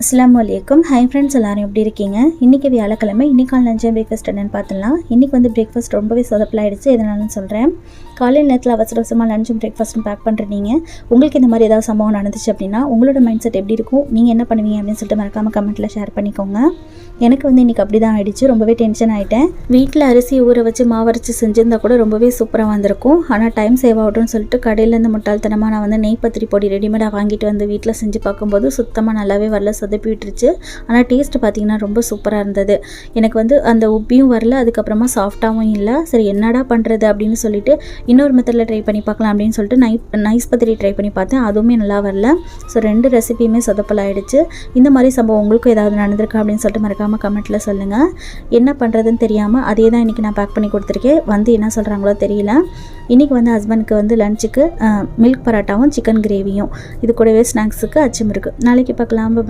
அஸ்ஸலாமு அலைக்கும். Hi friends, எல்லோரும் எப்படி இருக்கீங்க? இன்றைக்கி வியாழக்கிழமை. இன்றைக்கான லஞ்ச் பிரேக்ஃபாஸ்ட் என்னென்னு பார்த்துலாம். இன்றைக்கி வந்து பிரேக்ஃபாஸ்ட் ரொம்பவே சொதப்பலாயிடுச்சு. எதனாலும் சொல்கிறேன். காலையில் நேரத்தில் அவசரமாக லஞ்சும் பிரேக்ஃபாஸ்ட்டும் பேக் பண்ணுறீங்க. உங்களுக்கு இந்த மாதிரி ஏதாவது சம்பவம் நடந்துச்சு அப்படின்னா உங்களோட மைண்ட் செட் எப்படி இருக்கும், நீங்கள் என்ன பண்ணுவீங்க அப்படின்னு சொல்லிட்டு மறக்காமல் கமெண்ட்டில் ஷேர் பண்ணிக்கோங்க. எனக்கு வந்து இன்றைக்கி அப்படி தான் ஆகிடுச்சு. ரொம்பவே டென்ஷன் ஆகிட்டேன். வீட்டில் அரிசி ஊற வச்சு மாவரைச்சி செஞ்சுருந்தா கூட ரொம்பவே சூப்பராக வந்திருக்கும். ஆனால் டைம் சேவ் ஆகட்டும்னு சொல்லிட்டு கடையிலேருந்து முட்டாள்தனமாக நான் வந்து நெய் பத்திரி பொடி ரெடிமேடாக வாங்கிட்டு வந்து வீட்டில் செஞ்சு பார்க்கும்போது சுத்தமாக நல்லாவே வரல, சொதப்பி விட்டுருச்சு. ஆனால் டேஸ்ட் பார்த்திங்கன்னா ரொம்ப சூப்பராக இருந்தது. எனக்கு வந்து அந்த உப்பியும் வரல, அதுக்கப்புறமா சாஃப்டாகவும் இல்லை. சரி என்னடா பண்ணுறது அப்படின்னு சொல்லிட்டு இன்னொரு மெத்தடில் ட்ரை பண்ணி பார்க்கலாம் அப்படின்னு சொல்லிட்டு நைஸ் பத்திரி ட்ரை பண்ணி பார்த்தேன். அதுவுமே நல்லா வரல. ஸோ 2 ரெசிபியுமே சொதப்பலாயிடுச்சு. இந்த மாதிரி சம்பவம் உங்களுக்கும் ஏதாவது நடந்திருக்கா அப்படின்னு சொல்லிட்டு மறக்காமல் கமெண்ட்டில் சொல்லுங்கள். என்ன பண்ணுறதுன்னு தெரியாமல் அதே தான் இன்றைக்கி நான் பேக் பண்ணி கொடுத்துருக்கேன். வந்து என்ன சொல்கிறாங்களோ தெரியல. இன்றைக்கி வந்து ஹஸ்பண்டுக்கு வந்து லஞ்சுக்கு மில்க் பரோட்டாவும் சிக்கன் கிரேவியும், இது கூடவே ஸ்நாக்ஸுக்கு அச்சும் இருக்குது. நாளைக்கு பார்க்கலாம்.